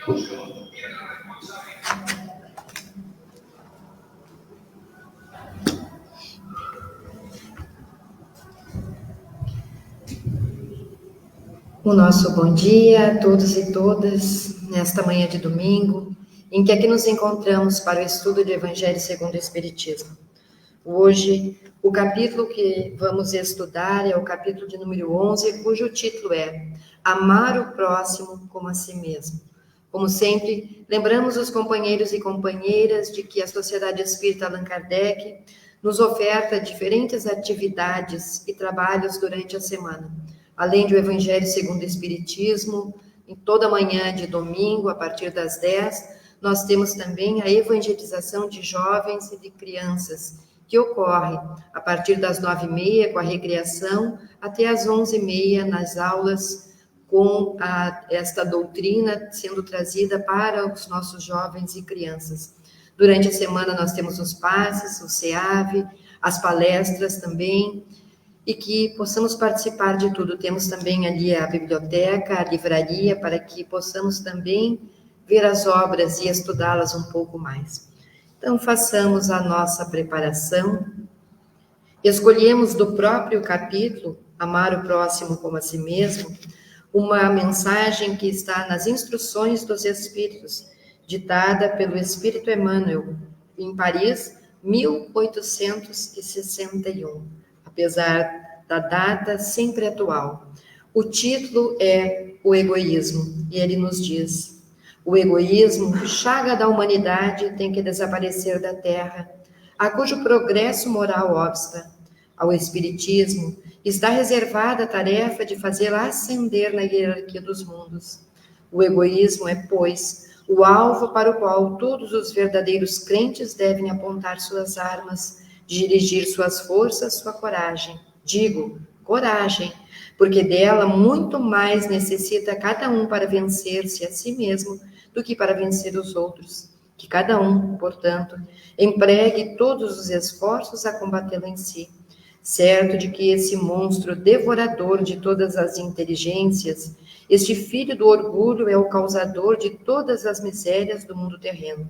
O nosso bom dia a todos e todas, nesta manhã de domingo, em que aqui nos encontramos para o estudo do Evangelho segundo o Espiritismo. Hoje, o capítulo que vamos estudar é o capítulo de número 11, cujo título é Amar o Próximo como a Si Mesmo. Como sempre, lembramos os companheiros e companheiras de que a Sociedade Espírita Allan Kardec nos oferta diferentes atividades e trabalhos durante a semana. Além do Evangelho segundo o Espiritismo, em toda manhã de domingo, a partir das 10, nós temos também a evangelização de jovens e de crianças, que ocorre a partir das 9h30, com a recreação, até as 11h30, nas aulas, com esta doutrina sendo trazida para os nossos jovens e crianças. Durante a semana nós temos os passes, o SEAV, as palestras também, e que possamos participar de tudo. Temos também ali a biblioteca, a livraria, para que possamos também ver as obras e estudá-las um pouco mais. Então, façamos a nossa preparação. Escolhemos do próprio capítulo, Amar o Próximo como a Si Mesmo, uma mensagem que está nas Instruções dos Espíritos, ditada pelo Espírito Emmanuel, em Paris, 1861. Apesar da data sempre atual. O título é O Egoísmo, e ele nos diz: o egoísmo, chaga da humanidade, tem que desaparecer da Terra, a cujo progresso moral obsta. Ao Espiritismo está reservada a tarefa de fazê-la ascender na hierarquia dos mundos. O egoísmo é, pois, o alvo para o qual todos os verdadeiros crentes devem apontar suas armas, dirigir suas forças, sua coragem. Digo, coragem, porque dela muito mais necessita cada um para vencer-se a si mesmo do que para vencer os outros. Que cada um, portanto, empregue todos os esforços a combatê-la em si, certo de que esse monstro devorador de todas as inteligências, este filho do orgulho, é o causador de todas as misérias do mundo terreno.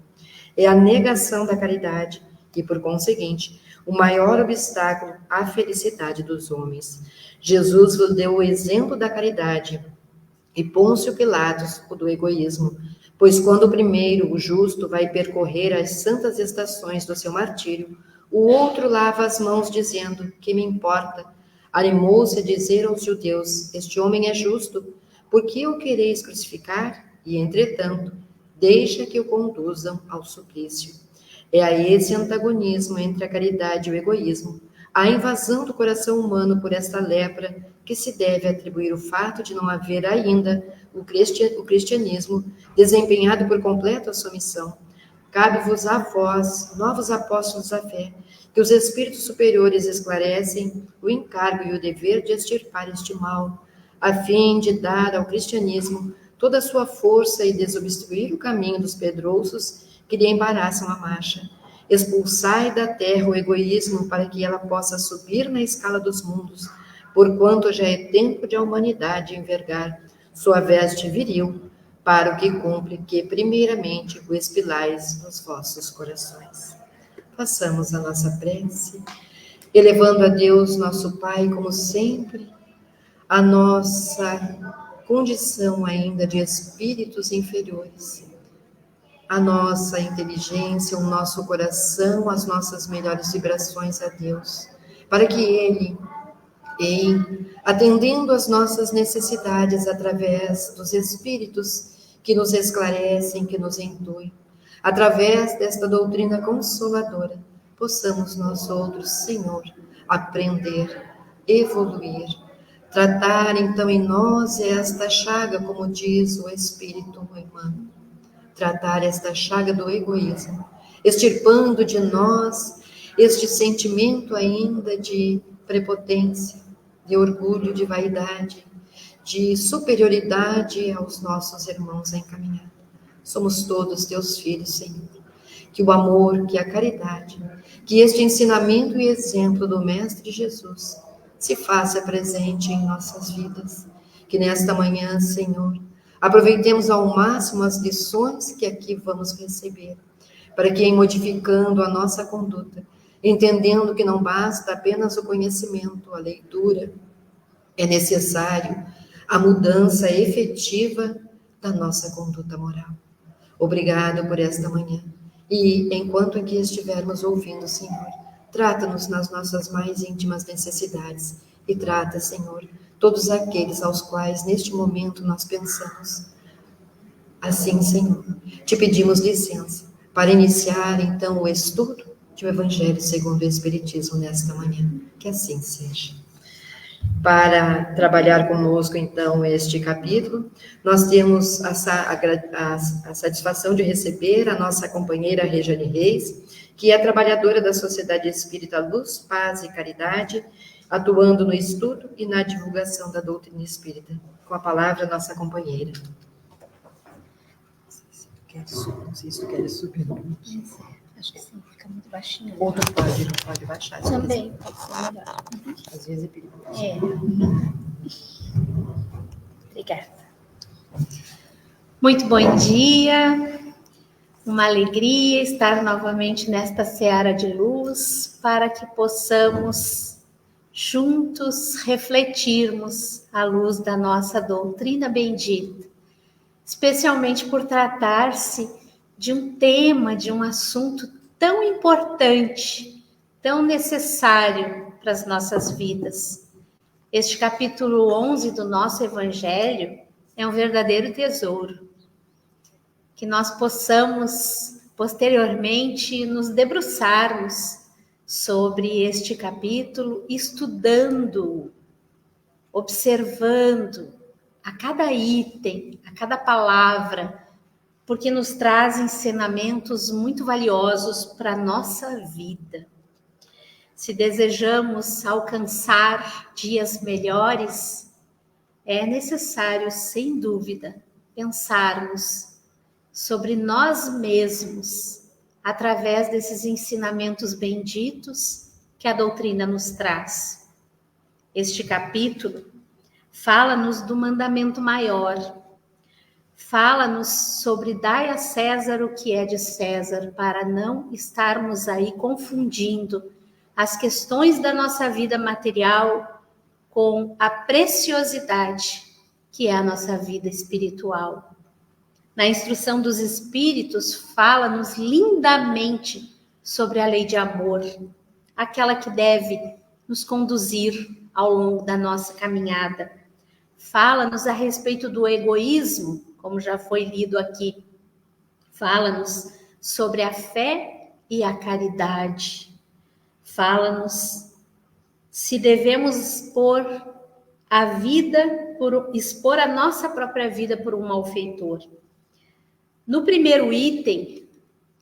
É a negação da caridade e, por conseguinte, o maior obstáculo à felicidade dos homens. Jesus vos deu o exemplo da caridade e Pôncio Pilatos o do egoísmo, pois quando o primeiro, o justo, vai percorrer as santas estações do seu martírio, o outro lava as mãos dizendo: que me importa? Animou-se a dizer aos judeus: este homem é justo, por que o quereis crucificar? E, entretanto, deixa que o conduzam ao suplício. É a esse antagonismo entre a caridade e o egoísmo, a invasão do coração humano por esta lepra, que se deve atribuir o fato de não haver ainda o cristianismo desempenhado por completo a sua missão. Cabe-vos a vós, novos apóstolos da fé, que os espíritos superiores esclarecem o encargo e o dever de extirpar este mal, a fim de dar ao cristianismo toda a sua força e desobstruir o caminho dos pedrouços que lhe embaraçam a marcha. Expulsai da terra o egoísmo para que ela possa subir na escala dos mundos, porquanto já é tempo de a humanidade envergar sua veste viril, para o que cumpre que primeiramente o expilais nos vossos corações. Façamos a nossa prece, elevando a Deus, nosso Pai, como sempre, a nossa condição ainda de espíritos inferiores, a nossa inteligência, o nosso coração, as nossas melhores vibrações a Deus, para que Ele, atendendo às nossas necessidades através dos Espíritos que nos esclarecem, que nos intuem, através desta doutrina consoladora, possamos nós outros, Senhor, aprender, evoluir, tratar então em nós esta chaga, como diz o Espírito Emmanuel, tratar esta chaga do egoísmo, extirpando de nós este sentimento ainda de prepotência, de orgulho, de vaidade, de superioridade aos nossos irmãos em caminhada. Somos todos teus filhos, Senhor. Que o amor, que a caridade, que este ensinamento e exemplo do Mestre Jesus se faça presente em nossas vidas. Que nesta manhã, Senhor, Aproveitemos ao máximo as lições que aqui vamos receber, para que, em modificando a nossa conduta, entendendo que não basta apenas o conhecimento, a leitura, é necessário a mudança efetiva da nossa conduta moral. Obrigado por esta manhã. E, enquanto aqui estivermos ouvindo, Senhor, trata-nos nas nossas mais íntimas necessidades e trata, Senhor, todos aqueles aos quais neste momento nós pensamos. Assim, Senhor, te pedimos licença para iniciar então o estudo do Evangelho segundo o Espiritismo nesta manhã. Que assim seja. Para trabalhar conosco, então, este capítulo, nós temos a satisfação de receber a nossa companheira Rejane Reis, que é trabalhadora da Sociedade Espírita Luz, Paz e Caridade, atuando no estudo e na divulgação da doutrina espírita. Com a palavra, nossa companheira. Não sei se tu queres subir. Acho que sim, fica muito baixinho. Ou tu pode baixar. Também, pode ser melhor. Às vezes é perigoso. É. Obrigada. Muito bom dia. Uma alegria estar novamente nesta seara de luz para que possamos juntos refletirmos à luz da nossa doutrina bendita, especialmente por tratar-se de um tema, de um assunto tão importante, tão necessário para as nossas vidas. Este capítulo 11 do nosso Evangelho é um verdadeiro tesouro. Que nós possamos, posteriormente, nos debruçarmos sobre este capítulo, estudando, observando a cada item, a cada palavra, porque nos traz ensinamentos muito valiosos para a nossa vida. Se desejamos alcançar dias melhores, é necessário, sem dúvida, pensarmos sobre nós mesmos, através desses ensinamentos benditos que a doutrina nos traz. Este capítulo fala-nos do mandamento maior, fala-nos sobre dai a César o que é de César, para não estarmos aí confundindo as questões da nossa vida material com a preciosidade que é a nossa vida espiritual. Na instrução dos Espíritos, fala-nos lindamente sobre a lei de amor, aquela que deve nos conduzir ao longo da nossa caminhada. Fala-nos a respeito do egoísmo, como já foi lido aqui. Fala-nos sobre a fé e a caridade. Fala-nos se devemos expor a nossa própria vida por um malfeitor. No primeiro item,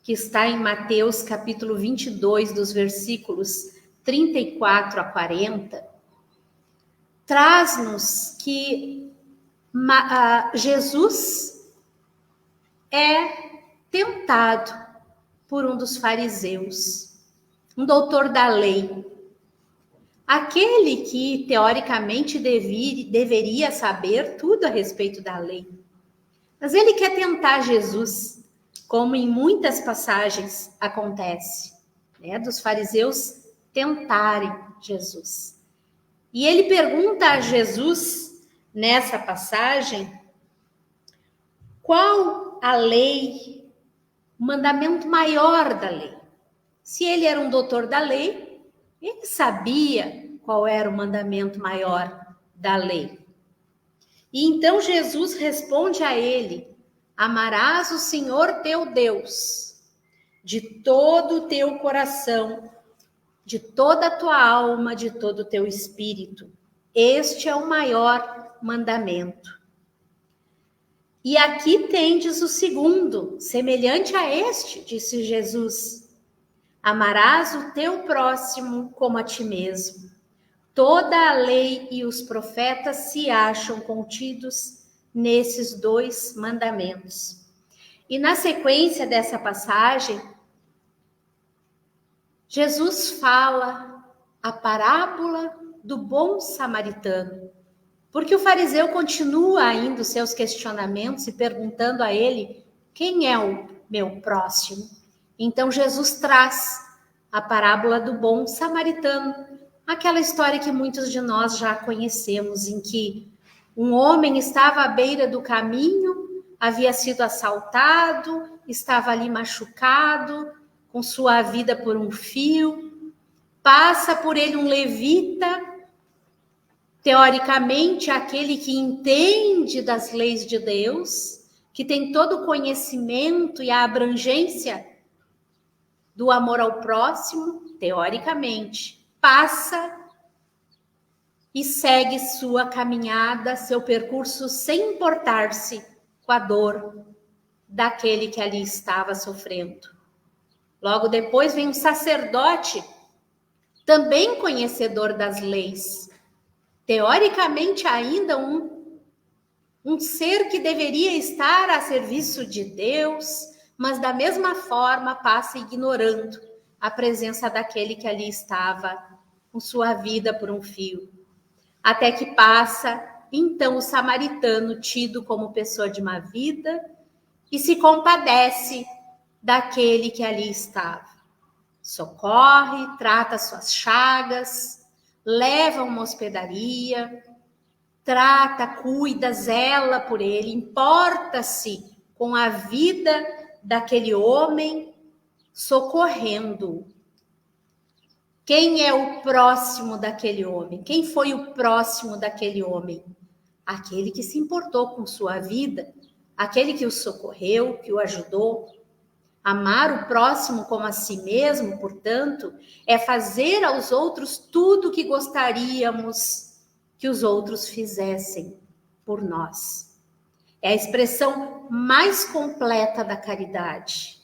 que está em Mateus capítulo 22, dos versículos 34 a 40, traz-nos que Jesus é tentado por um dos fariseus, um doutor da lei, aquele que teoricamente deveria saber tudo a respeito da lei. Mas ele quer tentar Jesus, como em muitas passagens acontece, né, dos fariseus tentarem Jesus. E ele pergunta a Jesus, nessa passagem, qual a lei, o mandamento maior da lei. Se ele era um doutor da lei, ele sabia qual era o mandamento maior da lei. E então Jesus responde a ele: amarás o Senhor teu Deus de todo o teu coração, de toda a tua alma, de todo o teu espírito. Este é o maior mandamento. E aqui tendes o segundo, semelhante a este, disse Jesus: amarás o teu próximo como a ti mesmo. Toda a lei e os profetas se acham contidos nesses dois mandamentos. E na sequência dessa passagem, Jesus fala a parábola do bom samaritano. Porque o fariseu continua ainda os seus questionamentos e perguntando a ele: quem é o meu próximo? Então Jesus traz a parábola do bom samaritano, aquela história que muitos de nós já conhecemos, em que um homem estava à beira do caminho, havia sido assaltado, estava ali machucado, com sua vida por um fio, passa por ele um levita, teoricamente aquele que entende das leis de Deus, que tem todo o conhecimento e a abrangência do amor ao próximo, teoricamente, passa e segue sua caminhada, seu percurso, sem importar-se com a dor daquele que ali estava sofrendo. Logo depois vem um sacerdote, também conhecedor das leis, teoricamente ainda um ser que deveria estar a serviço de Deus, mas da mesma forma passa ignorando a presença daquele que ali estava com sua vida por um fio. Até que passa, então, o samaritano, tido como pessoa de má vida, e se compadece daquele que ali estava. Socorre, trata suas chagas, leva a uma hospedaria, trata, cuida, zela por ele, importa-se com a vida daquele homem, socorrendo-o. Quem é o próximo daquele homem? Quem foi o próximo daquele homem? Aquele que se importou com sua vida, aquele que o socorreu, que o ajudou. Amar o próximo como a si mesmo, portanto, é fazer aos outros tudo o que gostaríamos que os outros fizessem por nós. É a expressão mais completa da caridade,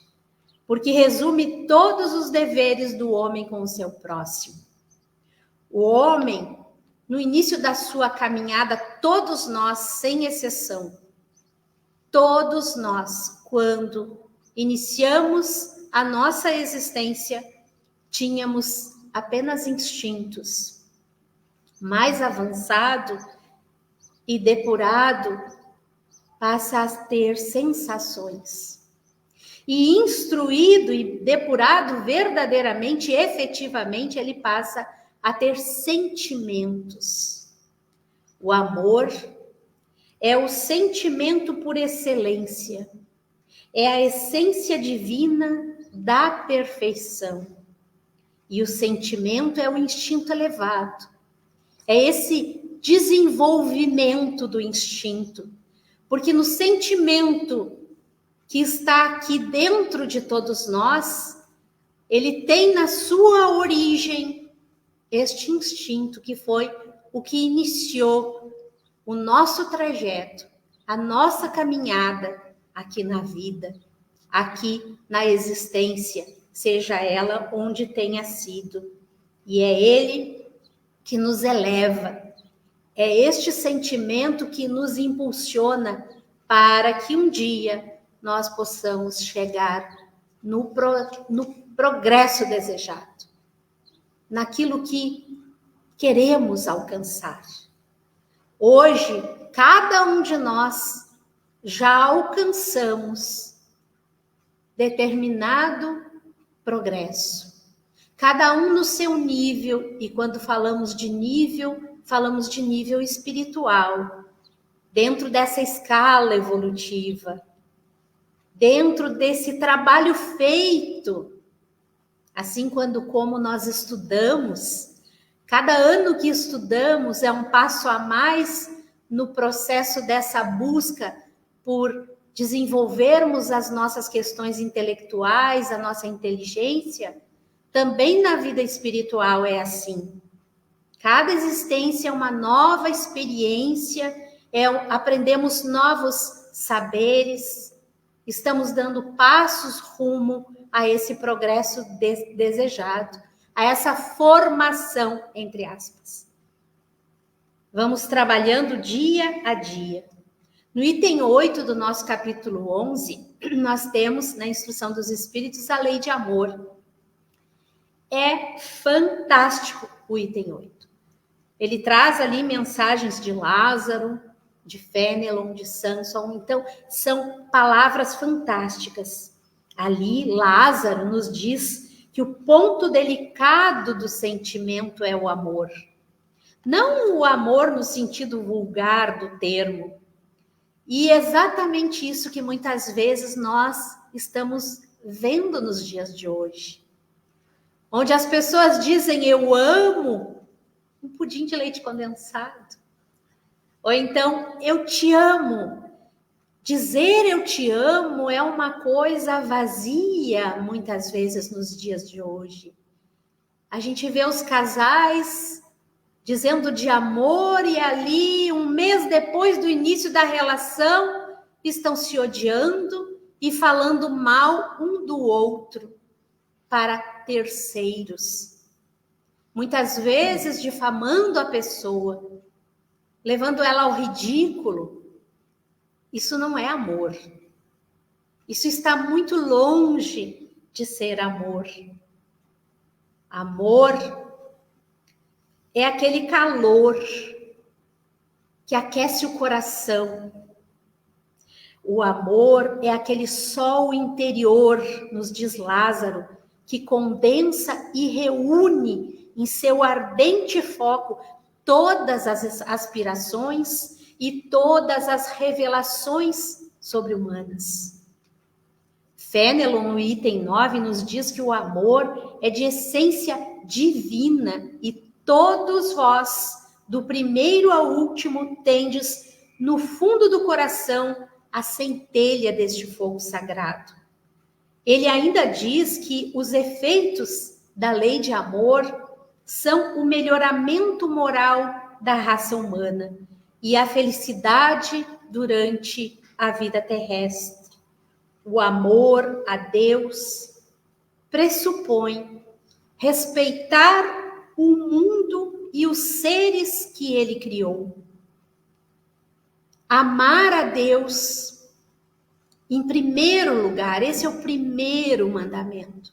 porque resume todos os deveres do homem com o seu próximo. O homem, no início da sua caminhada, todos nós, sem exceção, todos nós, quando iniciamos a nossa existência, tínhamos apenas instintos. Mais avançado e depurado, passa a ter sensações. E instruído e depurado verdadeiramente, efetivamente, ele passa a ter sentimentos. O amor é o sentimento por excelência, é a essência divina da perfeição. E o sentimento é o instinto elevado, é esse desenvolvimento do instinto, porque no sentimento que está aqui dentro de todos nós, ele tem na sua origem este instinto que foi o que iniciou o nosso trajeto, a nossa caminhada aqui na vida, aqui na existência, seja ela onde tenha sido. E é ele que nos eleva, é este sentimento que nos impulsiona para que um dia nós possamos chegar no progresso desejado, naquilo que queremos alcançar. Hoje, cada um de nós já alcançamos determinado progresso, cada um no seu nível, e quando falamos de nível espiritual, dentro dessa escala evolutiva, dentro desse trabalho feito, assim como nós estudamos, cada ano que estudamos é um passo a mais no processo dessa busca por desenvolvermos as nossas questões intelectuais, a nossa inteligência. Também na vida espiritual é assim. Cada existência é uma nova experiência, aprendemos novos saberes, estamos dando passos rumo a esse progresso desejado, a essa formação, entre aspas. Vamos trabalhando dia a dia. No item 8 do nosso capítulo 11, nós temos, na Instrução dos Espíritos, a lei de amor. É fantástico o item 8. Ele traz ali mensagens de Lázaro, de Fénelon, de Samson. Então, são palavras fantásticas. Ali, Lázaro nos diz que o ponto delicado do sentimento é o amor. Não o amor no sentido vulgar do termo. E é exatamente isso que muitas vezes nós estamos vendo nos dias de hoje. Onde as pessoas dizem eu amo um pudim de leite condensado. Ou então, eu te amo. Dizer eu te amo é uma coisa vazia, muitas vezes, nos dias de hoje. A gente vê os casais dizendo de amor e ali, um mês depois do início da relação, estão se odiando e falando mal um do outro para terceiros. Muitas vezes difamando a pessoa, levando ela ao ridículo. Isso não é amor. Isso está muito longe de ser amor. Amor é aquele calor que aquece o coração. O amor é aquele sol interior, nos diz Lázaro, que condensa e reúne em seu ardente foco todas as aspirações e todas as revelações sobre-humanas. Fénelon, no item 9, nos diz que o amor é de essência divina e todos vós, do primeiro ao último, tendes no fundo do coração a centelha deste fogo sagrado. Ele ainda diz que os efeitos da lei de amor são o melhoramento moral da raça humana e a felicidade durante a vida terrestre. O amor a Deus pressupõe respeitar o mundo e os seres que ele criou. Amar a Deus em primeiro lugar, esse é o primeiro mandamento.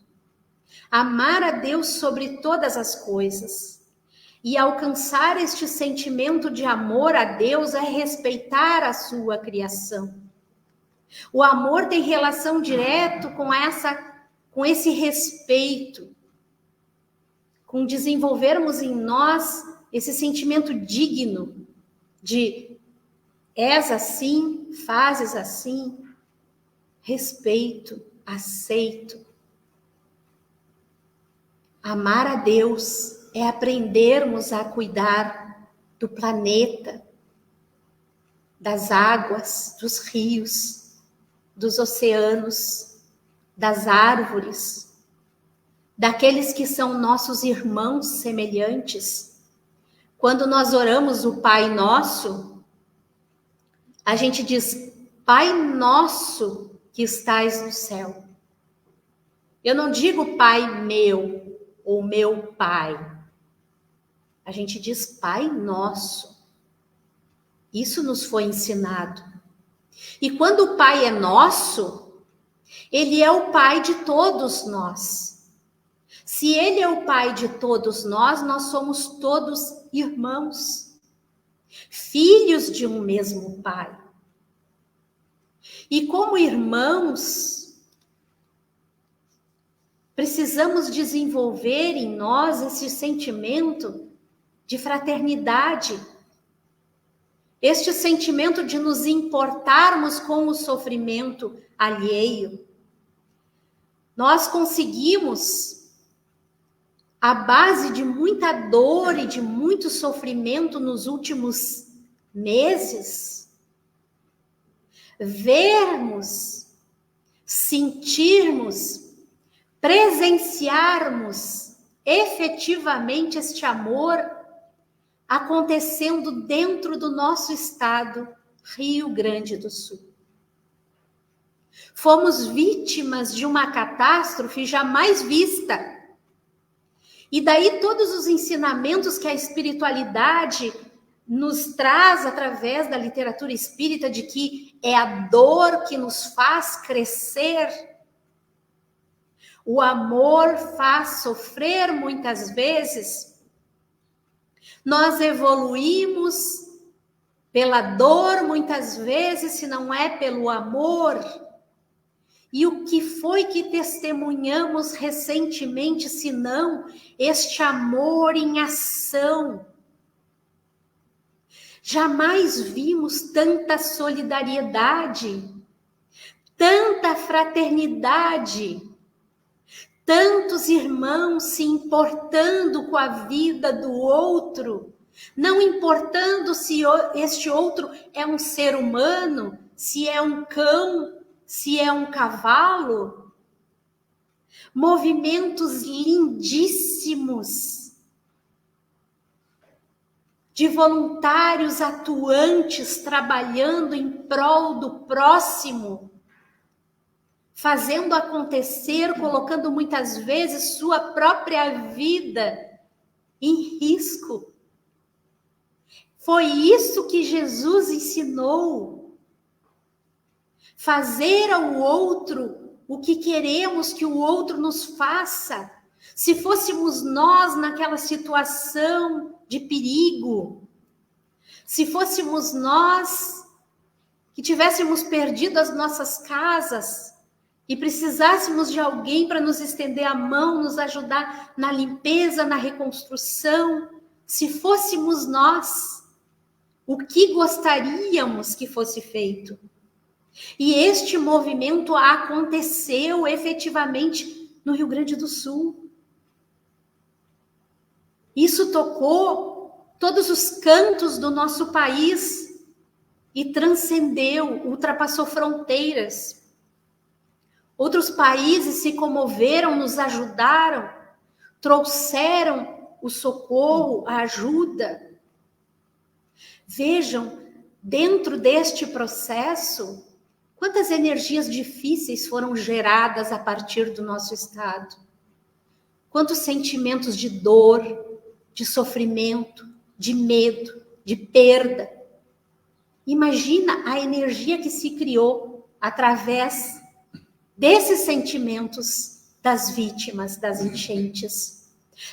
Amar a Deus sobre todas as coisas. E alcançar este sentimento de amor a Deus é respeitar a sua criação. O amor tem relação direta com esse respeito, com desenvolvermos em nós esse sentimento digno de és assim, fazes assim, respeito, aceito. Amar a Deus é aprendermos a cuidar do planeta, das águas, dos rios, dos oceanos, das árvores, daqueles que são nossos irmãos semelhantes. Quando nós oramos o Pai Nosso, a gente diz, Pai Nosso que estais no céu. Eu não digo Pai meu ou meu Pai. A gente diz Pai Nosso. Isso nos foi ensinado. E quando o Pai é nosso, Ele é o Pai de todos nós. Se Ele é o Pai de todos nós, nós somos todos irmãos, filhos de um mesmo Pai. E como irmãos, precisamos desenvolver em nós esse sentimento de fraternidade, este sentimento de nos importarmos com o sofrimento alheio. Nós conseguimos, à base de muita dor e de muito sofrimento nos últimos meses, vermos, sentirmos, presenciarmos efetivamente este amor acontecendo dentro do nosso estado, Rio Grande do Sul. Fomos vítimas de uma catástrofe jamais vista. E daí todos os ensinamentos que a espiritualidade nos traz através da literatura espírita de que é a dor que nos faz crescer. O amor faz sofrer muitas vezes. Nós evoluímos pela dor, muitas vezes, se não é pelo amor. E o que foi que testemunhamos recentemente, se não este amor em ação? Jamais vimos tanta solidariedade, tanta fraternidade, tantos irmãos se importando com a vida do outro, não importando se este outro é um ser humano, se é um cão, se é um cavalo. Movimentos lindíssimos de voluntários atuantes trabalhando em prol do próximo, fazendo acontecer, colocando muitas vezes sua própria vida em risco. Foi isso que Jesus ensinou. Fazer ao outro o que queremos que o outro nos faça. Se fôssemos nós naquela situação de perigo, se fôssemos nós que tivéssemos perdido as nossas casas e precisássemos de alguém para nos estender a mão, nos ajudar na limpeza, na reconstrução, se fôssemos nós, o que gostaríamos que fosse feito? E este movimento aconteceu efetivamente no Rio Grande do Sul. Isso tocou todos os cantos do nosso país e transcendeu, ultrapassou fronteiras. Outros países se comoveram, nos ajudaram, trouxeram o socorro, a ajuda. Vejam, dentro deste processo, quantas energias difíceis foram geradas a partir do nosso estado. Quantos sentimentos de dor, de sofrimento, de medo, de perda. Imagina a energia que se criou através desses sentimentos das vítimas das enchentes.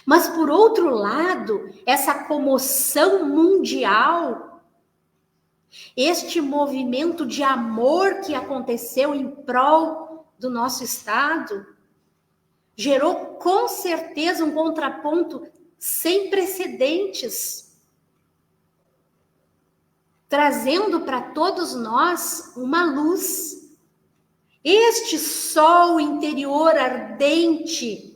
Mas, por outro lado, essa comoção mundial, este movimento de amor que aconteceu em prol do nosso estado, gerou com certeza um contraponto sem precedentes, trazendo para todos nós uma luz. Este sol interior ardente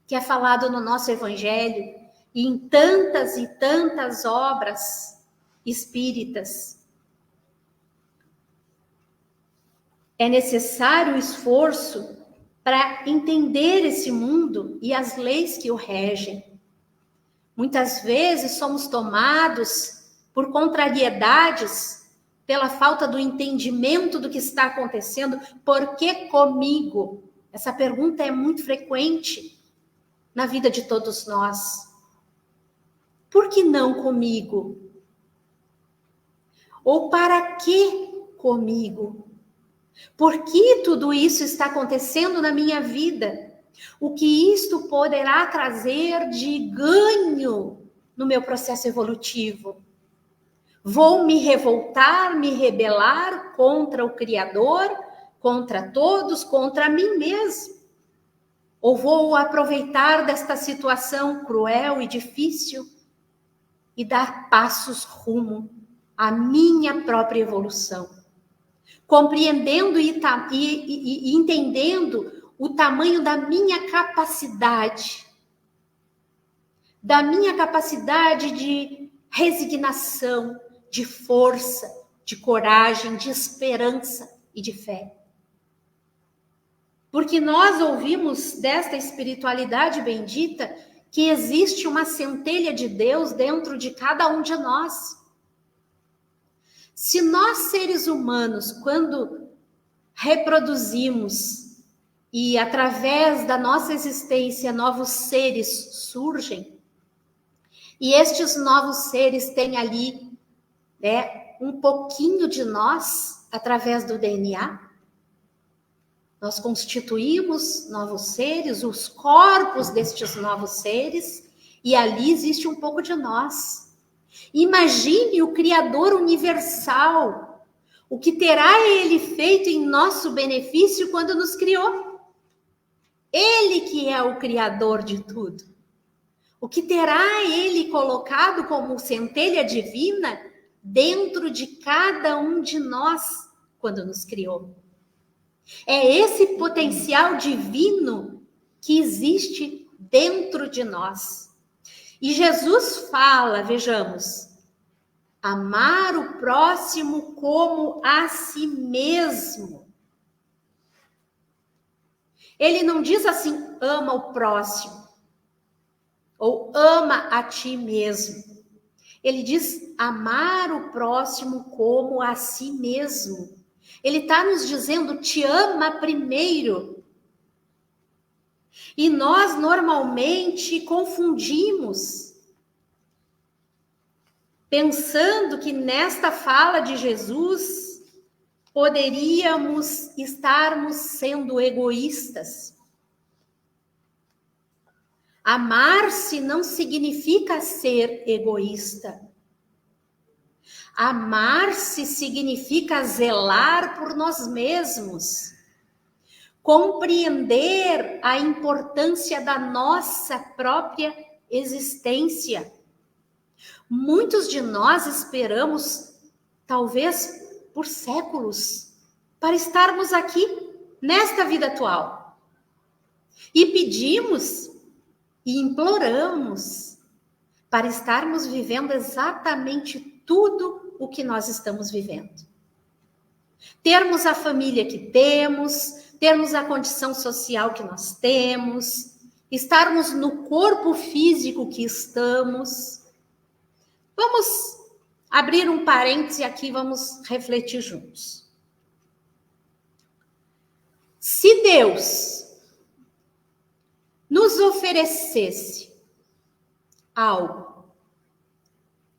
que é falado no nosso Evangelho e em tantas e tantas obras espíritas. É necessário o esforço para entender esse mundo e as leis que o regem. Muitas vezes somos tomados por contrariedades, pela falta do entendimento do que está acontecendo. Por que comigo? Essa pergunta é muito frequente na vida de todos nós. Por que não comigo? Ou para que comigo? Por que tudo isso está acontecendo na minha vida? O que isto poderá trazer de ganho no meu processo evolutivo? Vou me revoltar, me rebelar contra o Criador, contra todos, contra mim mesmo? Ou vou aproveitar desta situação cruel e difícil e dar passos rumo à minha própria evolução? Compreendendo e entendendo o tamanho da minha capacidade de resignação, de força, de coragem, de esperança e de fé. Porque nós ouvimos desta espiritualidade bendita que existe uma centelha de Deus dentro de cada um de nós. Se nós, seres humanos, quando reproduzimos e através da nossa existência novos seres surgem, e estes novos seres têm ali, um pouquinho de nós através do DNA, nós constituímos novos seres, os corpos destes novos seres, E ali existe um pouco de nós. Imagine o Criador universal, o que terá Ele feito em nosso benefício quando nos criou. Ele que é o Criador de tudo. O que terá Ele colocado como centelha divina dentro de cada um de nós quando nos criou. É esse potencial divino que existe dentro de nós. E Jesus fala, vejamos, amar o próximo como a si mesmo. Ele não diz assim, ama o próximo, ou ama a ti mesmo. Ele diz amar o próximo como a si mesmo. Ele está nos dizendo, te ama primeiro. E nós normalmente confundimos, pensando que nesta fala de Jesus poderíamos estarmos sendo egoístas. Amar-se não significa ser egoísta. Amar-se significa zelar por nós mesmos, compreender a importância da nossa própria existência. Muitos de nós esperamos, talvez por séculos, para estarmos aqui, nesta vida atual. E pedimos e imploramos para estarmos vivendo exatamente tudo o que nós estamos vivendo. Termos a família que temos, termos a condição social que nós temos, estarmos no corpo físico que estamos. Vamos abrir um parêntese aqui, vamos refletir juntos. Se Deus nos oferecesse algo,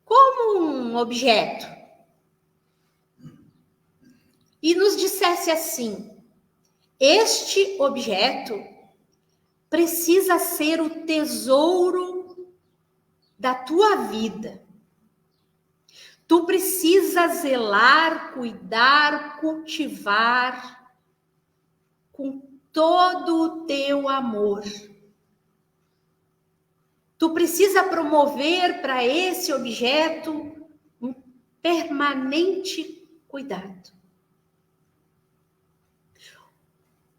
como um objeto, e nos dissesse assim, este objeto precisa ser o tesouro da tua vida. Tu precisa zelar, cuidar, cultivar com todo o teu amor. Tu precisa promover para esse objeto um permanente cuidado.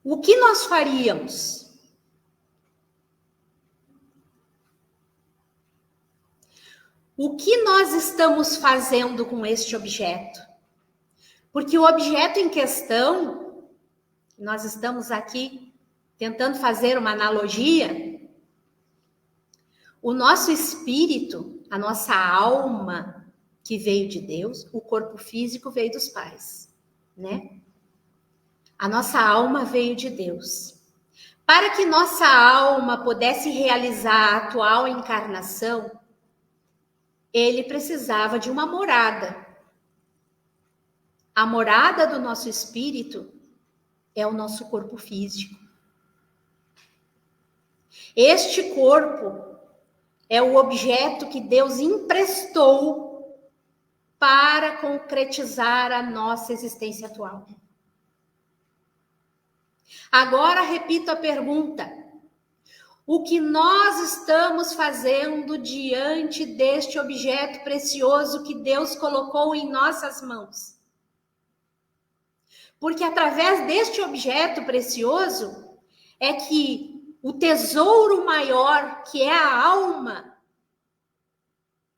O que nós faríamos? O que nós estamos fazendo com este objeto? Porque o objeto em questão, nós estamos aqui tentando fazer uma analogia, o nosso espírito, a nossa alma que veio de Deus, o corpo físico veio dos pais, né? A nossa alma veio de Deus. Para que nossa alma pudesse realizar a atual encarnação, ele precisava de uma morada. A morada do nosso espírito é o nosso corpo físico. Este corpo é o objeto que Deus emprestou para concretizar a nossa existência atual. Agora repito a pergunta. O que nós estamos fazendo diante deste objeto precioso que Deus colocou em nossas mãos? Porque através deste objeto precioso é que o tesouro maior, que é a alma,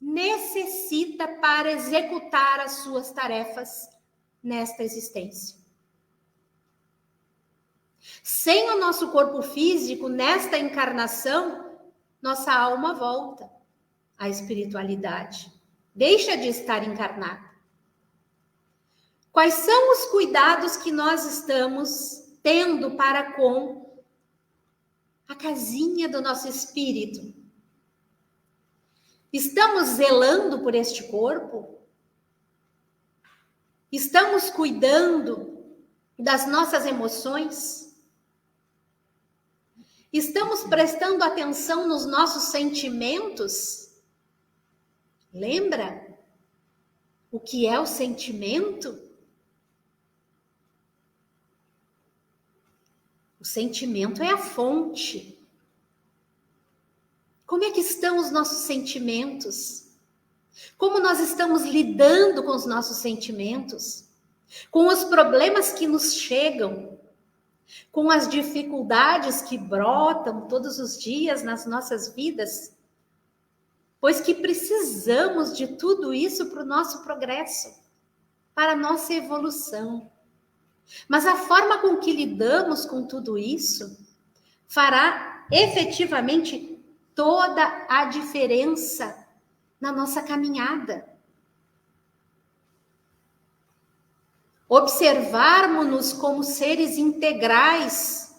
necessita para executar as suas tarefas nesta existência. Sem o nosso corpo físico, nesta encarnação, nossa alma volta à espiritualidade. Deixa de estar encarnada. Quais são os cuidados que nós estamos tendo para com a casinha do nosso espírito? Estamos zelando por este corpo? Estamos cuidando das nossas emoções? Estamos prestando atenção nos nossos sentimentos? Lembra o que é o sentimento? O sentimento é a fonte. Como é que estão os nossos sentimentos? Como nós estamos lidando com os nossos sentimentos? Com os problemas que nos chegam? Com as dificuldades que brotam todos os dias nas nossas vidas? Pois que precisamos de tudo isso para o nosso progresso, para a nossa evolução. Mas a forma com que lidamos com tudo isso fará efetivamente toda a diferença na nossa caminhada. Observarmos-nos como seres integrais.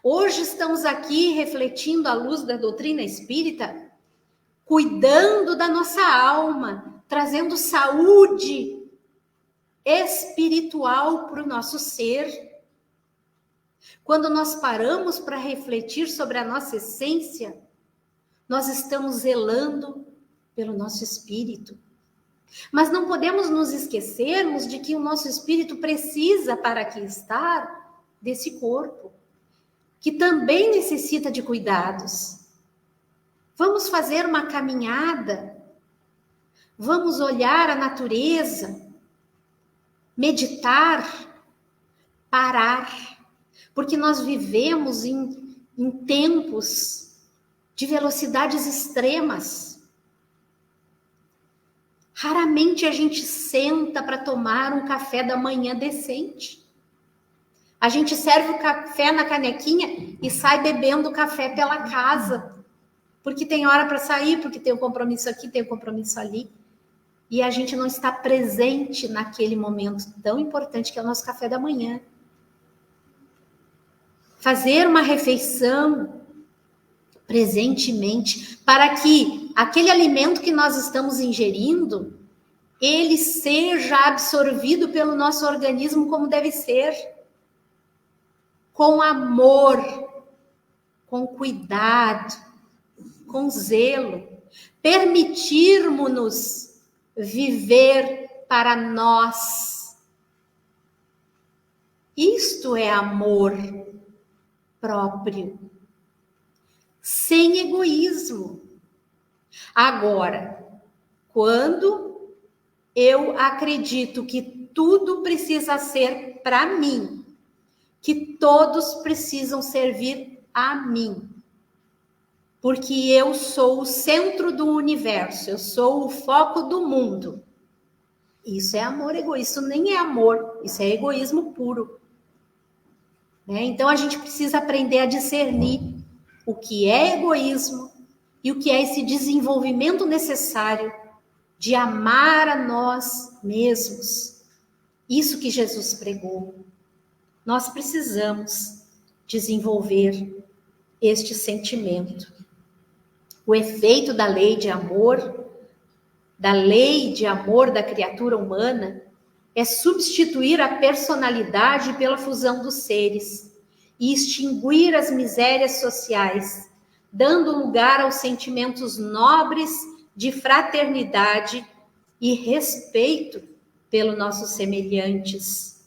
Hoje estamos aqui refletindo à luz da doutrina espírita, cuidando da nossa alma, trazendo saúde espiritual para o nosso ser. Quando nós paramos para refletir sobre a nossa essência, nós estamos zelando pelo nosso espírito. Mas não podemos nos esquecermos de que o nosso espírito precisa, para aqui estar, desse corpo, que também necessita de cuidados. Vamos fazer uma caminhada, vamos olhar a natureza, meditar, parar, porque nós vivemos em tempos de velocidades extremas. Raramente a gente senta para tomar um café da manhã decente. A gente serve o café na canequinha e sai bebendo café pela casa, porque tem hora para sair, porque tem um compromisso aqui, tem um compromisso ali. E a gente não está presente naquele momento tão importante que é o nosso café da manhã. Fazer uma refeição presentemente, para que aquele alimento que nós estamos ingerindo, ele seja absorvido pelo nosso organismo como deve ser, com amor, com cuidado, com zelo, permitirmos-nos viver para nós. Isto é amor próprio, sem egoísmo. Agora, quando eu acredito que tudo precisa ser para mim, que todos precisam servir a mim, porque eu sou o centro do universo, eu sou o foco do mundo. Isso é amor egoísta, isso nem é amor, isso é egoísmo puro. Então a gente precisa aprender a discernir o que é egoísmo e o que é esse desenvolvimento necessário de amar a nós mesmos. Isso que Jesus pregou. Nós precisamos desenvolver este sentimento. O efeito da lei de amor da criatura humana, é substituir a personalidade pela fusão dos seres e extinguir as misérias sociais, dando lugar aos sentimentos nobres de fraternidade e respeito pelos nossos semelhantes.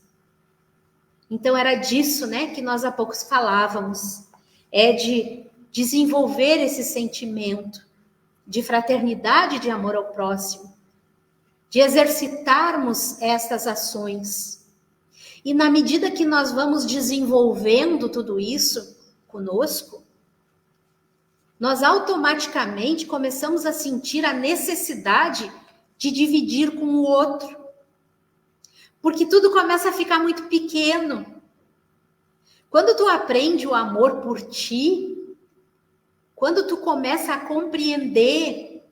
Então era disso, que nós há pouco falávamos, é de desenvolver esse sentimento de fraternidade e de amor ao próximo, de exercitarmos estas ações. E na medida que nós vamos desenvolvendo tudo isso conosco, nós automaticamente começamos a sentir a necessidade de dividir com o outro. Porque tudo começa a ficar muito pequeno. Quando tu aprende o amor por ti, quando tu começa a compreender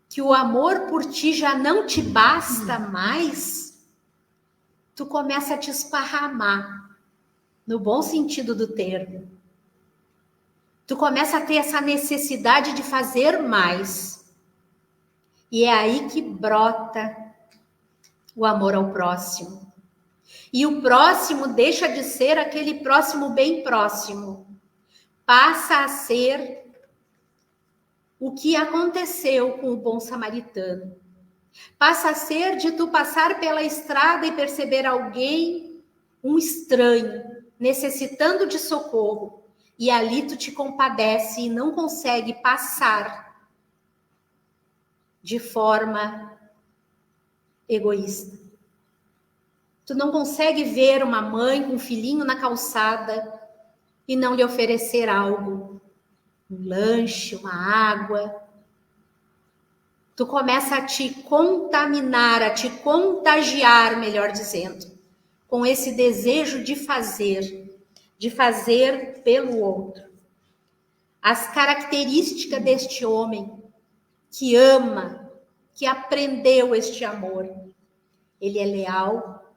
que o amor por ti já não te basta mais, tu começa a te esparramar, no bom sentido do termo. Tu começa a ter essa necessidade de fazer mais. E é aí que brota o amor ao próximo. E o próximo deixa de ser aquele próximo bem próximo, passa a ser o que aconteceu com o bom samaritano. Passa a ser de tu passar pela estrada e perceber alguém, um estranho, necessitando de socorro, e ali tu te compadece e não consegue passar de forma egoísta. Tu não consegue ver uma mãe com um filhinho na calçada e não lhe oferecer algo, um lanche, uma água. Tu começa a te contaminar, a te contagiar, melhor dizendo, com esse desejo de fazer pelo outro. As características deste homem que ama, que aprendeu este amor. Ele é leal,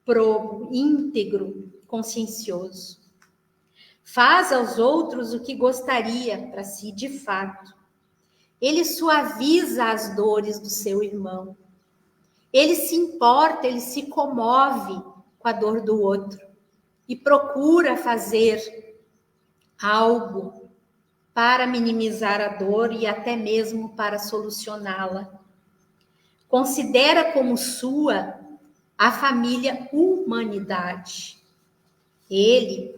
probo, íntegro, consciencioso. Faz aos outros o que gostaria para si de fato. Ele suaviza as dores do seu irmão. Ele se importa, ele se comove com a dor do outro e procura fazer algo para minimizar a dor e até mesmo para solucioná-la. Considera como sua a família humanidade. Ele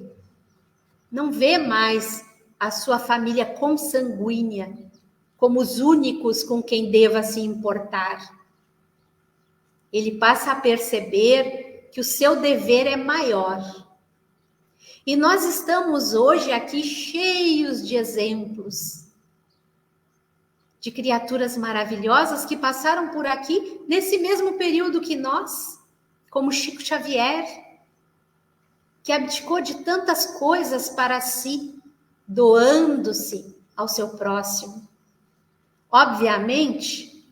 não vê mais a sua família consanguínea como os únicos com quem deva se importar. Ele passa a perceber que o seu dever é maior. E nós estamos hoje aqui cheios de exemplos de criaturas maravilhosas que passaram por aqui nesse mesmo período que nós, como Chico Xavier, que abdicou de tantas coisas para si, doando-se ao seu próximo. Obviamente,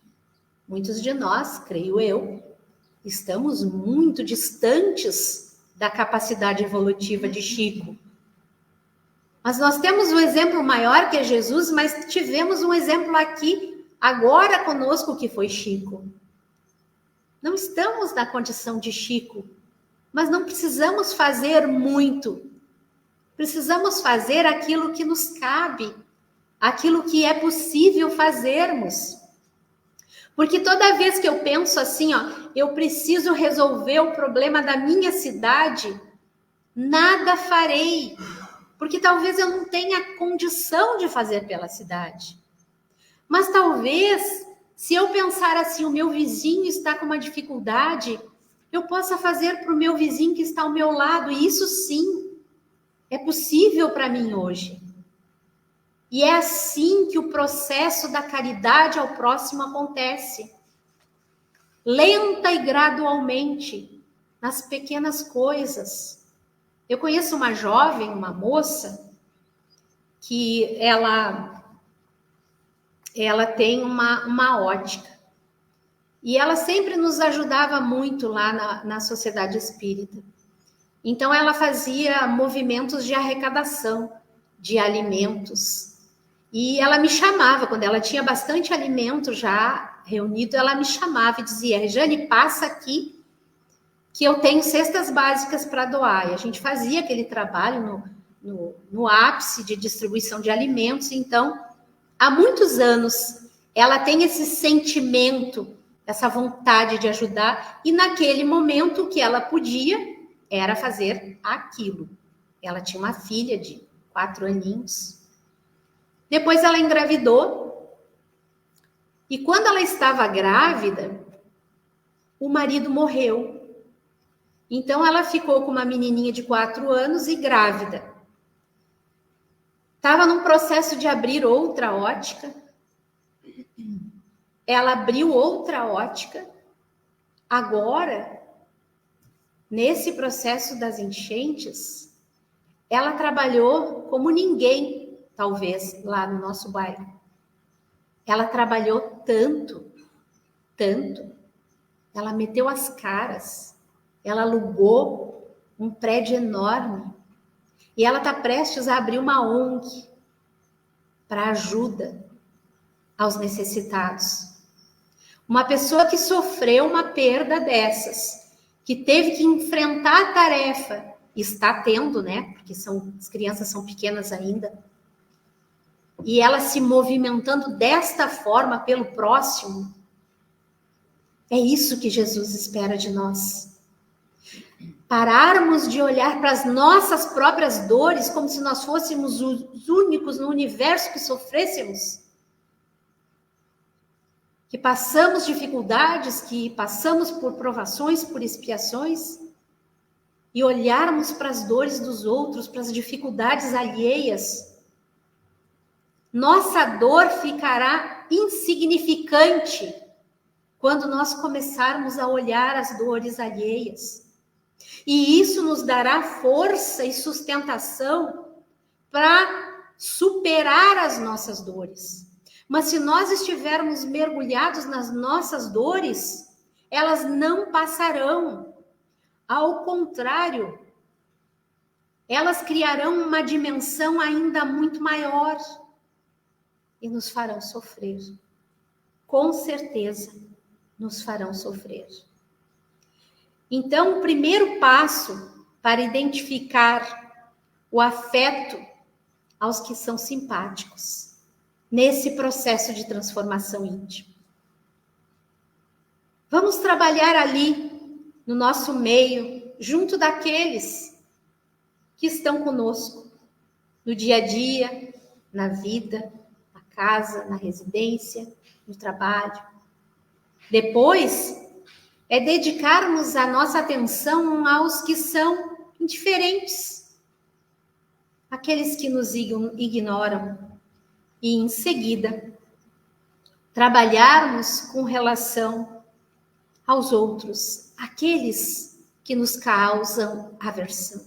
muitos de nós, creio eu, estamos muito distantes da capacidade evolutiva de Chico. Mas nós temos um exemplo maior que é Jesus, mas tivemos um exemplo aqui, agora conosco, que foi Chico. Não estamos na condição de Chico, mas não precisamos fazer muito. Precisamos fazer aquilo que nos cabe, aquilo que é possível fazermos. Porque toda vez que eu penso assim, eu preciso resolver o problema da minha cidade, nada farei. Porque talvez eu não tenha condição de fazer pela cidade. Mas talvez, se eu pensar assim, o meu vizinho está com uma dificuldade, eu possa fazer para o meu vizinho que está ao meu lado. E isso sim, é possível para mim hoje. E é assim que o processo da caridade ao próximo acontece. Lenta e gradualmente, nas pequenas coisas. Eu conheço uma jovem, uma moça, que ela tem uma ótica. E ela sempre nos ajudava muito lá na Sociedade Espírita. Então, ela fazia movimentos de arrecadação de alimentos. E ela me chamava, quando ela tinha bastante alimento já reunido, ela me chamava e dizia: Rejane, passa aqui, que eu tenho cestas básicas para doar. E a gente fazia aquele trabalho no ápice de distribuição de alimentos. Então, há muitos anos, ela tem esse sentimento, essa vontade de ajudar, e naquele momento o que ela podia era fazer aquilo. Ela tinha uma filha de 4 aninhos. Depois ela engravidou, e quando ela estava grávida, o marido morreu. Então, ela ficou com uma menininha de 4 anos e grávida. Estava num processo de abrir outra ótica. Ela abriu outra ótica. Agora, nesse processo das enchentes, ela trabalhou como ninguém, talvez, lá no nosso bairro. Ela trabalhou tanto. Ela meteu as caras. Ela alugou um prédio enorme e ela está prestes a abrir uma ONG para ajuda aos necessitados. Uma pessoa que sofreu uma perda dessas, que teve que enfrentar a tarefa está tendo, né? Porque as crianças são pequenas ainda. E ela se movimentando desta forma pelo próximo. É isso que Jesus espera de nós. Pararmos de olhar para as nossas próprias dores como se nós fôssemos os únicos no universo que sofrêssemos. Que passamos dificuldades, que passamos por provações, por expiações, e olharmos para as dores dos outros, para as dificuldades alheias. Nossa dor ficará insignificante quando nós começarmos a olhar as dores alheias. E isso nos dará força e sustentação para superar as nossas dores. Mas se nós estivermos mergulhados nas nossas dores, elas não passarão. Ao contrário, elas criarão uma dimensão ainda muito maior e nos farão sofrer. Com certeza, nos farão sofrer. Então, o primeiro passo para identificar o afeto aos que são simpáticos, nesse processo de transformação íntima. Vamos trabalhar ali, no nosso meio, junto daqueles que estão conosco, no dia a dia, na vida, na casa, na residência, no trabalho. Depois, é dedicarmos a nossa atenção aos que são indiferentes, aqueles que nos ignoram. E, em seguida, trabalharmos com relação aos outros, aqueles que nos causam aversão,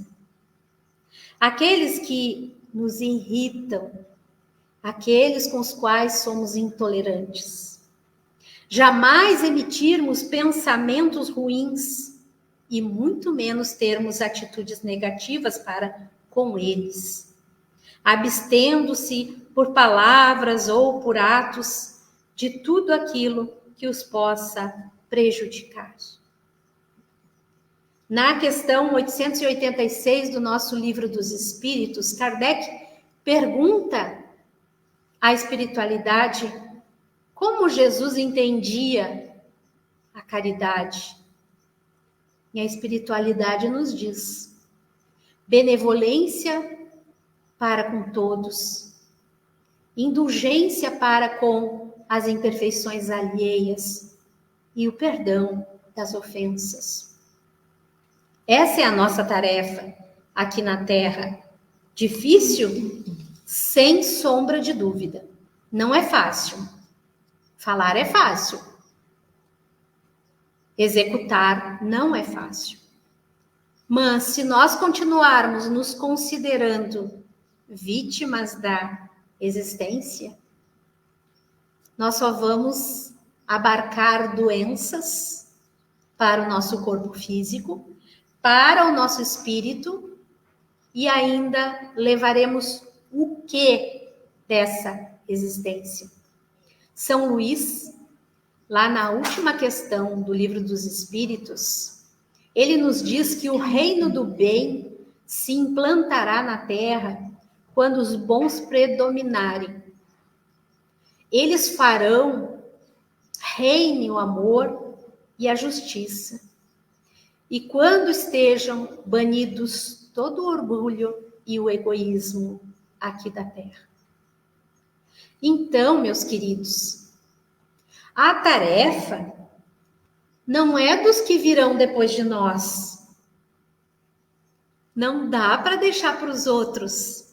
aqueles que nos irritam, aqueles com os quais somos intolerantes. Jamais emitirmos pensamentos ruins e muito menos termos atitudes negativas para com eles, abstendo-se por palavras ou por atos de tudo aquilo que os possa prejudicar. Na questão 886 do nosso Livro dos Espíritos, Kardec pergunta à espiritualidade como Jesus entendia a caridade. E a espiritualidade nos diz: benevolência para com todos, indulgência para com as imperfeições alheias e o perdão das ofensas. Essa é a nossa tarefa aqui na Terra. Difícil? Sem sombra de dúvida. Não é fácil. Falar é fácil. Executar não é fácil. Mas se nós continuarmos nos considerando vítimas da existência, nós só vamos abarcar doenças para o nosso corpo físico, para o nosso espírito, e ainda levaremos o que dessa existência? São Luís, lá na última questão do Livro dos Espíritos, ele nos diz que o reino do bem se implantará na terra quando os bons predominarem. Eles farão reine o amor e a justiça. E quando estejam banidos todo o orgulho e o egoísmo aqui da terra. Então, meus queridos, a tarefa não é dos que virão depois de nós. Não dá para deixar para os outros.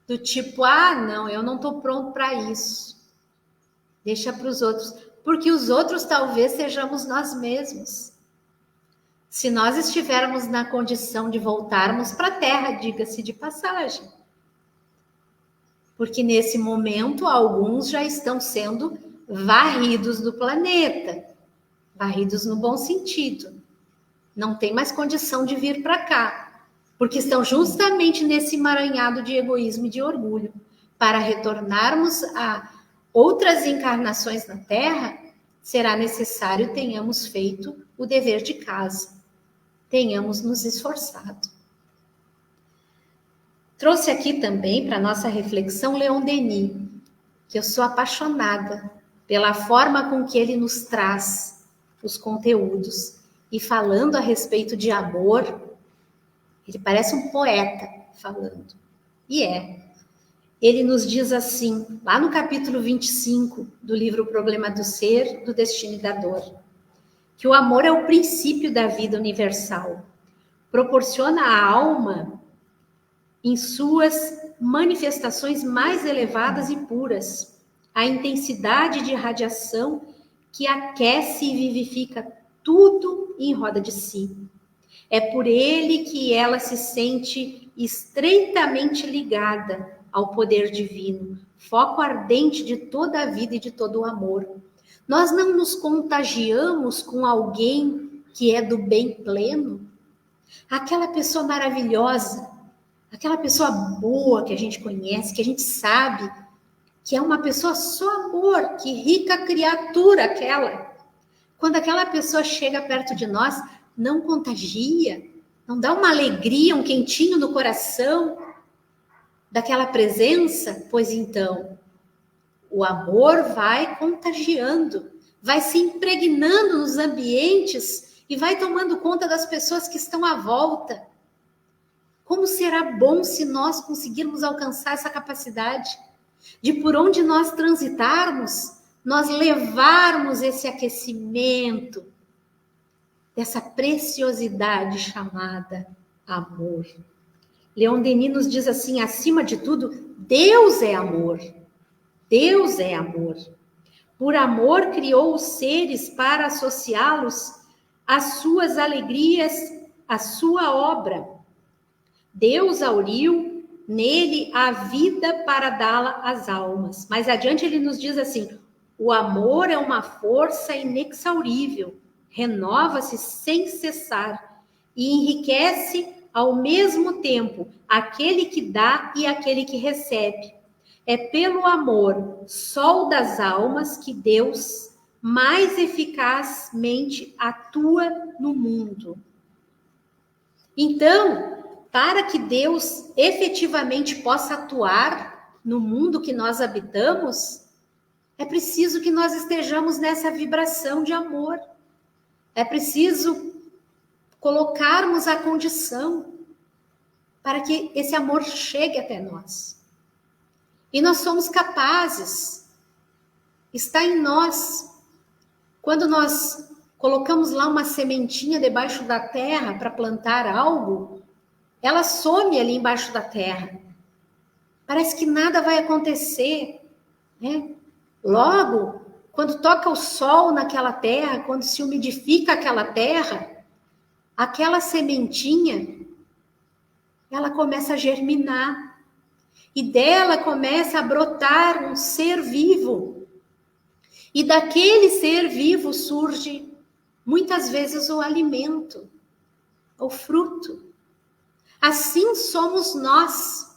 Do tipo, não, eu não estou pronto para isso. Deixa para os outros. Porque os outros talvez sejamos nós mesmos. Se nós estivermos na condição de voltarmos para a Terra, diga-se de passagem. Porque nesse momento, alguns já estão sendo varridos do planeta. Varridos no bom sentido. Não tem mais condição de vir para cá. Porque estão justamente nesse emaranhado de egoísmo e de orgulho. Para retornarmos a outras encarnações na Terra, será necessário tenhamos feito o dever de casa. Tenhamos nos esforçado. Trouxe aqui também para nossa reflexão Leon Denis, que eu sou apaixonada pela forma com que ele nos traz os conteúdos. E falando a respeito de amor, ele parece um poeta falando. E ele nos diz assim, lá no capítulo 25 do livro O Problema do Ser, do Destino e da Dor, que o amor é o princípio da vida universal. Proporciona à alma em suas manifestações mais elevadas e puras, a intensidade de radiação que aquece e vivifica tudo em roda de si. É por ele que ela se sente estreitamente ligada ao poder divino, foco ardente de toda a vida e de todo o amor. Nós não nos contagiamos com alguém que é do bem pleno? Aquela pessoa maravilhosa, aquela pessoa boa que a gente conhece, que a gente sabe que é uma pessoa só amor, que rica criatura aquela. Quando aquela pessoa chega perto de nós, não contagia, não dá uma alegria, um quentinho no coração daquela presença? Pois então, o amor vai contagiando, vai se impregnando nos ambientes e vai tomando conta das pessoas que estão à volta. Como será bom se nós conseguirmos alcançar essa capacidade de, por onde nós transitarmos, nós levarmos esse aquecimento dessa preciosidade chamada amor. Leon Denis nos diz assim, acima de tudo, Deus é amor. Deus é amor. Por amor criou os seres para associá-los às suas alegrias, à sua obra. Deus auriu nele a vida para dá-la às almas. Mais adiante ele nos diz assim, o amor é uma força inexaurível, renova-se sem cessar e enriquece ao mesmo tempo aquele que dá e aquele que recebe. É pelo amor, sol das almas, que Deus mais eficazmente atua no mundo. Então, para que Deus efetivamente possa atuar no mundo que nós habitamos, é preciso que nós estejamos nessa vibração de amor. É preciso colocarmos a condição para que esse amor chegue até nós. E nós somos capazes, está em nós. Quando nós colocamos lá uma sementinha debaixo da terra para plantar algo, ela some ali embaixo da terra. Parece que nada vai acontecer, né? Logo, quando toca o sol naquela terra, quando se umidifica aquela terra, aquela sementinha, ela começa a germinar. E dela começa a brotar um ser vivo. E daquele ser vivo surge, muitas vezes, o alimento, o fruto. Assim somos nós.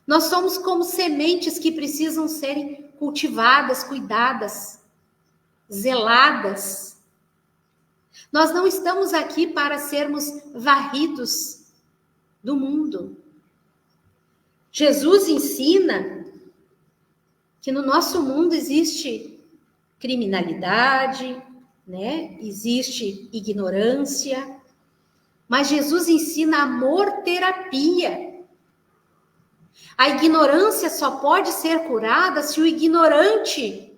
Nós somos como sementes que precisam serem cultivadas, cuidadas, zeladas. Nós não estamos aqui para sermos varridos do mundo. Jesus ensina que no nosso mundo existe criminalidade, né? Existe ignorância, mas Jesus ensina amor-terapia. A ignorância só pode ser curada se o ignorante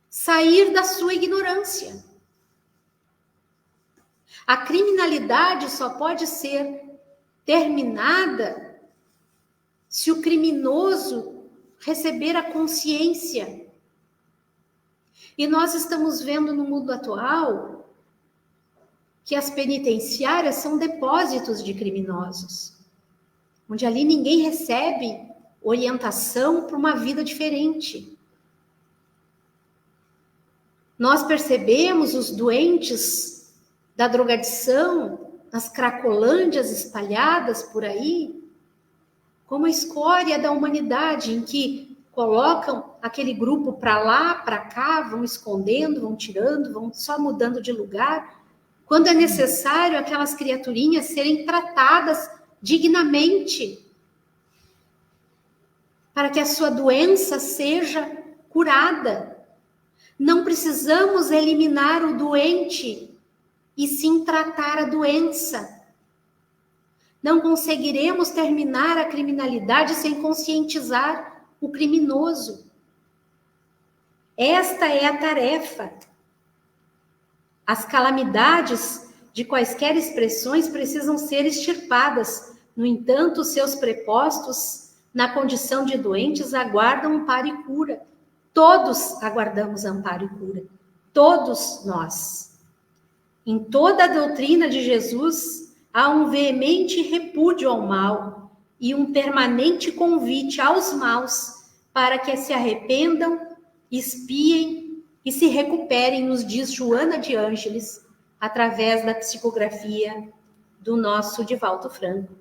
sair da sua ignorância. A criminalidade só pode ser terminada se o criminoso receber a consciência. E nós estamos vendo no mundo atual que as penitenciárias são depósitos de criminosos, onde ali ninguém recebe orientação para uma vida diferente. Nós percebemos os doentes da drogadição, nas cracolândias espalhadas por aí, como a escória da humanidade, em que colocam aquele grupo para lá, para cá, vão escondendo, vão tirando, vão só mudando de lugar, quando é necessário aquelas criaturinhas serem tratadas dignamente, para que a sua doença seja curada. Não precisamos eliminar o doente, e sim tratar a doença. Não conseguiremos terminar a criminalidade sem conscientizar o criminoso. Esta é a tarefa. As calamidades de quaisquer expressões precisam ser extirpadas. No entanto, seus prepostos, na condição de doentes, aguardam amparo e cura. Todos aguardamos amparo e cura. Todos nós. Em toda a doutrina de Jesus, há um veemente repúdio ao mal e um permanente convite aos maus para que se arrependam, expiem e se recuperem, nos diz Joana de Ângeles, através da psicografia do nosso Divaldo Franco.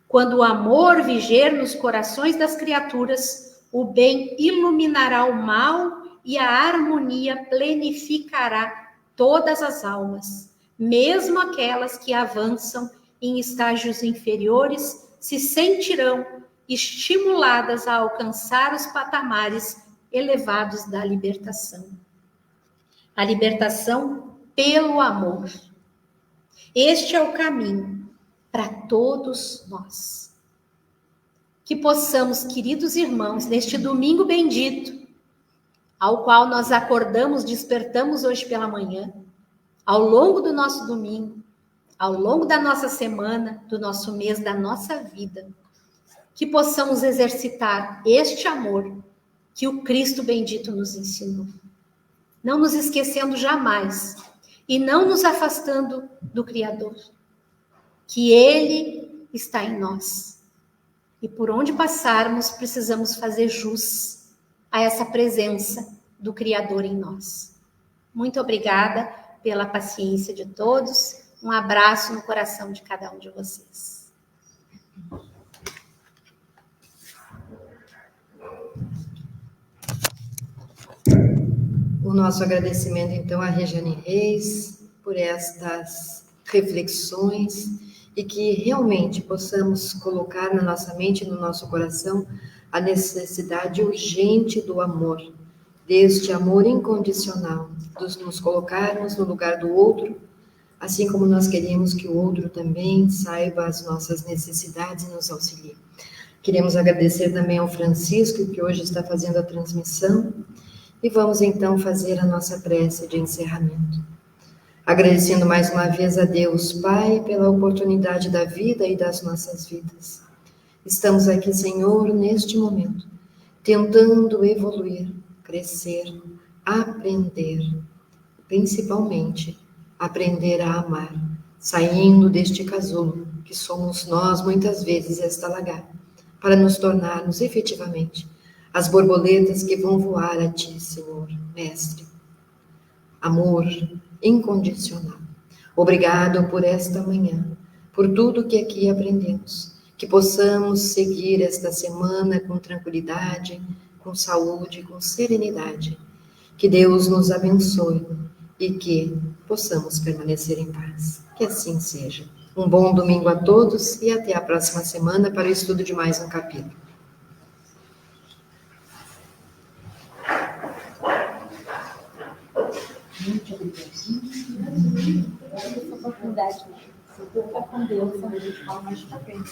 Quando o amor viger nos corações das criaturas, o bem iluminará o mal e a harmonia plenificará todas as almas, mesmo aquelas que avançam em estágios inferiores, se sentirão estimuladas a alcançar os patamares elevados da libertação. A libertação pelo amor. Este é o caminho para todos nós. Que possamos, queridos irmãos, neste domingo bendito, ao qual nós acordamos, despertamos hoje pela manhã, ao longo do nosso domingo, ao longo da nossa semana, do nosso mês, da nossa vida, que possamos exercitar este amor que o Cristo bendito nos ensinou. Não nos esquecendo jamais e não nos afastando do Criador, que Ele está em nós. E por onde passarmos, precisamos fazer jus a essa presença do Criador em nós. Muito obrigada pela paciência de todos. Um abraço no coração de cada um de vocês. O nosso agradecimento, então, à Regiane Reis por estas reflexões e que realmente possamos colocar na nossa mente e no nosso coração a necessidade urgente do amor, deste amor incondicional, de nos colocarmos no lugar do outro, assim como nós queremos que o outro também saiba as nossas necessidades e nos auxilie. Queremos agradecer também ao Francisco, que hoje está fazendo a transmissão, e vamos então fazer a nossa prece de encerramento. Agradecendo mais uma vez a Deus Pai pela oportunidade da vida e das nossas vidas. Estamos aqui, Senhor, neste momento, tentando evoluir, crescer, aprender, principalmente aprender a amar, saindo deste casulo que somos nós, muitas vezes, esta lagarta, para nos tornarmos efetivamente as borboletas que vão voar a Ti, Senhor, Mestre. Amor incondicional. Obrigado por esta manhã, por tudo que aqui aprendemos, que possamos seguir esta semana com tranquilidade, com saúde, com serenidade. Que Deus nos abençoe e que possamos permanecer em paz. Que assim seja. Um bom domingo a todos e até a próxima semana para o estudo de mais um capítulo. Oportunidade. Fica com Deus, a gente fala mais pra frente.